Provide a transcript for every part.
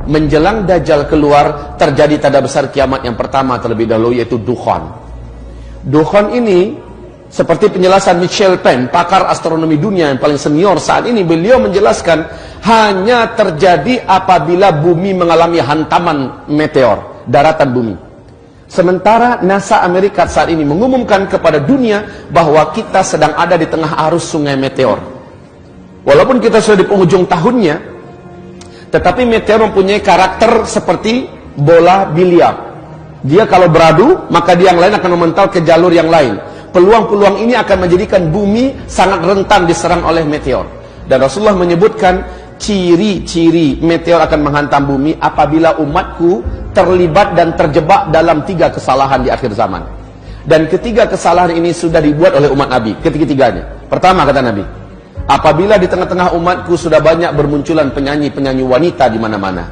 menjelang Dajjal keluar, terjadi tanda besar kiamat yang pertama terlebih dahulu, yaitu dukhan. Dukhan ini, seperti penjelasan Michel Penn, pakar astronomi dunia yang paling senior saat ini, beliau menjelaskan hanya terjadi apabila bumi mengalami hantaman meteor, daratan bumi. Sementara NASA Amerika saat ini mengumumkan kepada dunia bahwa kita sedang ada di tengah arus sungai meteor. Walaupun kita sudah di penghujung tahunnya, tetapi meteor mempunyai karakter seperti bola biliar. Dia kalau beradu, maka dia yang lain akan memental ke jalur yang lain. Peluang-peluang ini akan menjadikan bumi sangat rentan diserang oleh meteor. Dan Rasulullah menyebutkan ciri-ciri meteor akan menghantam bumi apabila umatku terlibat dan terjebak dalam 3 kesalahan di akhir zaman. Dan ketiga kesalahan ini sudah dibuat oleh umat Nabi, ketiga-tiganya. Pertama, kata Nabi, apabila di tengah-tengah umatku sudah banyak bermunculan penyanyi-penyanyi wanita di mana-mana.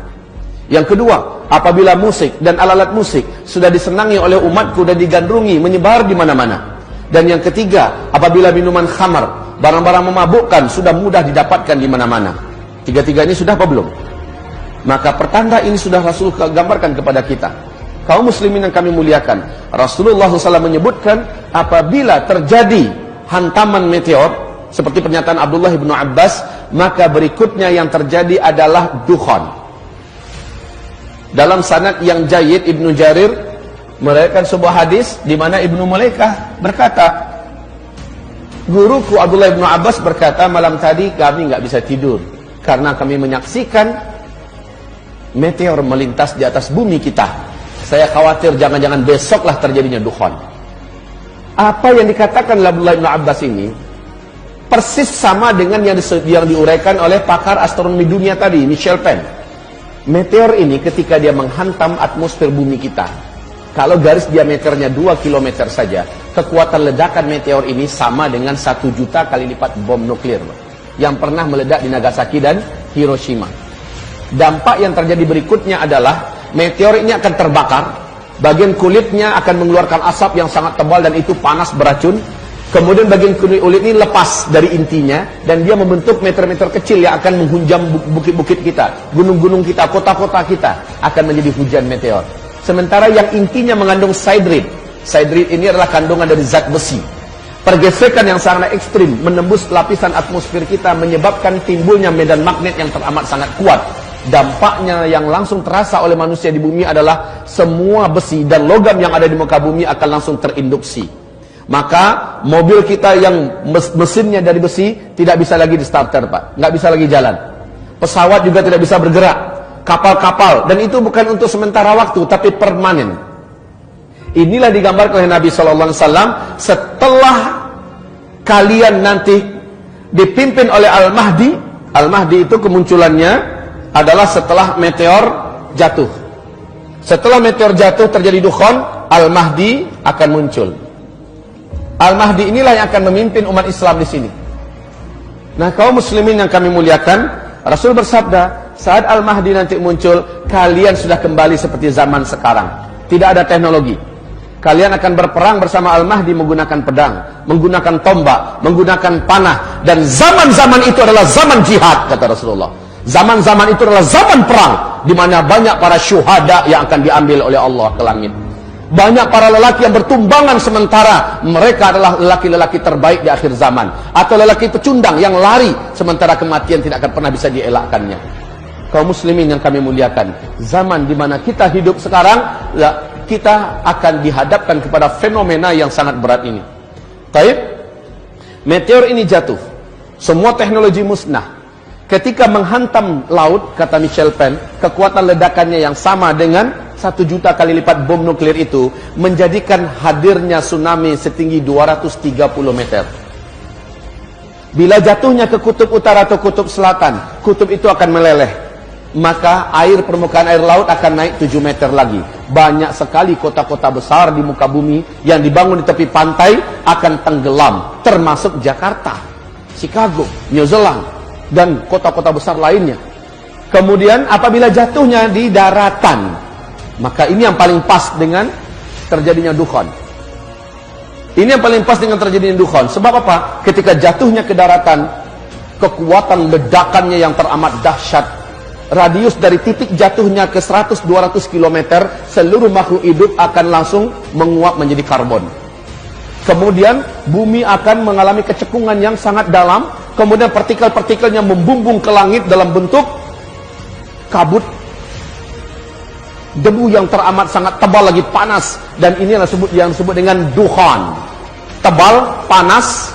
Yang kedua, apabila musik dan alat-alat musik sudah disenangi oleh umatku dan digandrungi, menyebar di mana-mana. Dan yang ketiga, apabila minuman khamar, barang-barang memabukkan sudah mudah didapatkan di mana-mana. Tiga-tiga ini sudah apa belum? Maka pertanda ini sudah Rasul gambarkan kepada kita. Kaum muslimin yang kami muliakan, Rasulullah SAW menyebutkan apabila terjadi hantaman meteor, seperti pernyataan Abdullah bin Abbas, maka berikutnya yang terjadi adalah dukhan. Dalam sanad yang jayyid, Ibnu Jarir meriwayatkan sebuah hadis di mana Ibnu Mulaikah berkata, guruku Abdullah bin Abbas berkata, malam tadi kami nggak bisa tidur karena kami menyaksikan meteor melintas di atas bumi kita. Saya khawatir jangan-jangan besoklah terjadinya dukhan. Apa yang dikatakan Abdullah bin Abbas ini persis sama dengan yang diuraikan oleh pakar astronomi dunia tadi, Michel Penn. Meteor ini ketika dia menghantam atmosfer bumi kita, kalau garis diameternya 2 km saja, kekuatan ledakan meteor ini sama dengan 1 juta kali lipat bom nuklir yang pernah meledak di Nagasaki dan Hiroshima. Dampak yang terjadi berikutnya adalah meteor ini akan terbakar, bagian kulitnya akan mengeluarkan asap yang sangat tebal dan itu panas beracun. Kemudian bagian kulit ini lepas dari intinya dan dia membentuk meteor-meteor kecil yang akan menghunjam bukit-bukit kita, gunung-gunung kita, kota-kota kita akan menjadi hujan meteor. Sementara yang intinya mengandung sidrid. Sidrid ini adalah kandungan dari zat besi. Pergesekan yang sangat ekstrim menembus lapisan atmosfer kita menyebabkan timbulnya medan magnet yang teramat sangat kuat. Dampaknya yang langsung terasa oleh manusia di bumi adalah semua besi dan logam yang ada di muka bumi akan langsung terinduksi. Maka mobil kita yang mesinnya dari besi tidak bisa lagi di starter, Pak. Nggak bisa lagi jalan. Pesawat juga tidak bisa bergerak. Kapal-kapal. Dan itu bukan untuk sementara waktu, tapi permanen. Inilah digambarkan oleh Nabi SAW setelah kalian nanti dipimpin oleh Al-Mahdi. Al-Mahdi itu kemunculannya adalah setelah meteor jatuh. Setelah meteor jatuh terjadi dukhan, Al-Mahdi akan muncul. Al-Mahdi inilah yang akan memimpin umat Islam di sini. Nah, kaum muslimin yang kami muliakan, Rasul bersabda, saat Al-Mahdi nanti muncul, kalian sudah kembali seperti zaman sekarang. Tidak ada teknologi. Kalian akan berperang bersama Al-Mahdi menggunakan pedang, menggunakan tombak, menggunakan panah. Dan zaman-zaman itu adalah zaman jihad, kata Rasulullah. Zaman-zaman itu adalah zaman perang, di mana banyak para syuhada yang akan diambil oleh Allah ke langit. Banyak para lelaki yang bertumbangan sementara mereka adalah lelaki-lelaki terbaik di akhir zaman. Atau lelaki pecundang yang lari sementara kematian tidak akan pernah bisa dielakkannya. Kaum muslimin yang kami muliakan, zaman di mana kita hidup sekarang, kita akan dihadapkan kepada fenomena yang sangat berat ini. Baik, meteor ini jatuh, semua teknologi musnah. Ketika menghantam laut, kata Michel Penn, kekuatan ledakannya yang sama dengan 1 juta kali lipat bom nuklir itu menjadikan hadirnya tsunami setinggi 230 meter. Bila jatuhnya ke kutub utara atau kutub selatan, kutub itu akan meleleh. Maka permukaan air laut akan naik 7 meter lagi. Banyak sekali kota-kota besar di muka bumi yang dibangun di tepi pantai akan tenggelam, termasuk Jakarta, Chicago, New Zealand, dan kota-kota besar lainnya. Kemudian apabila jatuhnya di daratan, maka ini yang paling pas dengan terjadinya dukhan. Ini yang paling pas dengan terjadinya dukhan. Sebab apa? Ketika jatuhnya ke daratan, kekuatan ledakannya yang teramat dahsyat, radius dari titik jatuhnya ke 100-200 km, seluruh makhluk hidup akan langsung menguap menjadi karbon. Kemudian bumi akan mengalami kecekungan yang sangat dalam, kemudian partikel-partikelnya membumbung ke langit dalam bentuk kabut, debu yang teramat sangat tebal lagi panas, dan ini yang disebut dengan dukhan. Tebal, panas,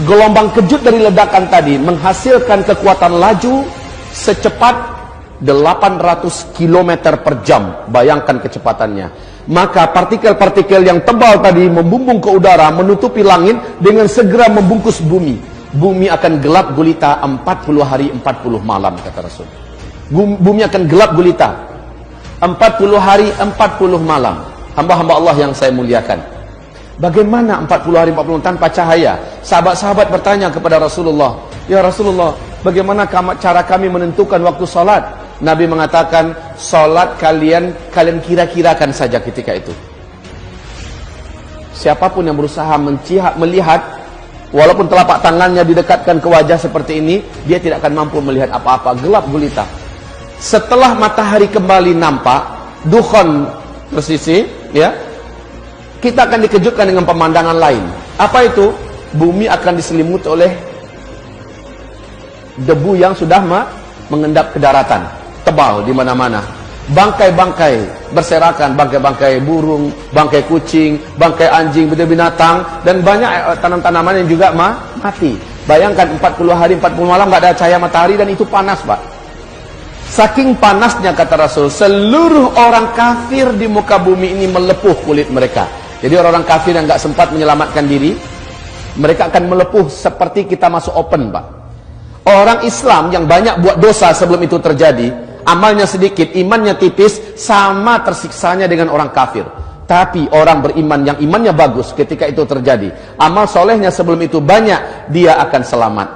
gelombang kejut dari ledakan tadi menghasilkan kekuatan laju secepat 800 km per jam. Bayangkan kecepatannya. Maka partikel-partikel yang tebal tadi membumbung ke udara, menutupi langit, dengan segera membungkus bumi. Bumi akan gelap gulita 40 hari 40 malam, kata Rasul. Bumi akan gelap gulita 40 hari 40 malam. Hamba-hamba Allah yang saya muliakan, bagaimana 40 hari 40 malam tanpa cahaya? Sahabat-sahabat bertanya kepada Rasulullah, ya Rasulullah, bagaimana cara kami menentukan waktu salat? Nabi mengatakan, salat kalian kira-kirakan saja ketika itu. Siapapun yang berusaha melihat, walaupun telapak tangannya didekatkan ke wajah seperti ini, dia tidak akan mampu melihat apa-apa, gelap gulita. Setelah matahari kembali nampak, dukhan tersisi, ya, kita akan dikejutkan dengan pemandangan lain. Apa itu? Bumi akan diselimuti oleh debu yang sudah mengendap ke daratan, tebal di mana-mana. Bangkai-bangkai berserakan, bangkai-bangkai burung, bangkai kucing, bangkai anjing, binatang, dan banyak tanam-tanaman yang juga mati. Bayangkan 40 hari 40 malam nggak ada cahaya matahari, dan itu panas, Pak. Saking panasnya, kata Rasul, seluruh orang kafir di muka bumi ini melepuh kulit mereka. Jadi orang-orang kafir yang nggak sempat menyelamatkan diri, mereka akan melepuh seperti kita masuk open, Pak. Orang Islam yang banyak buat dosa sebelum itu terjadi, amalnya sedikit, imannya tipis, sama tersiksanya dengan orang kafir. Tapi orang beriman yang imannya bagus, ketika itu terjadi, amal solehnya sebelum itu banyak, dia akan selamat.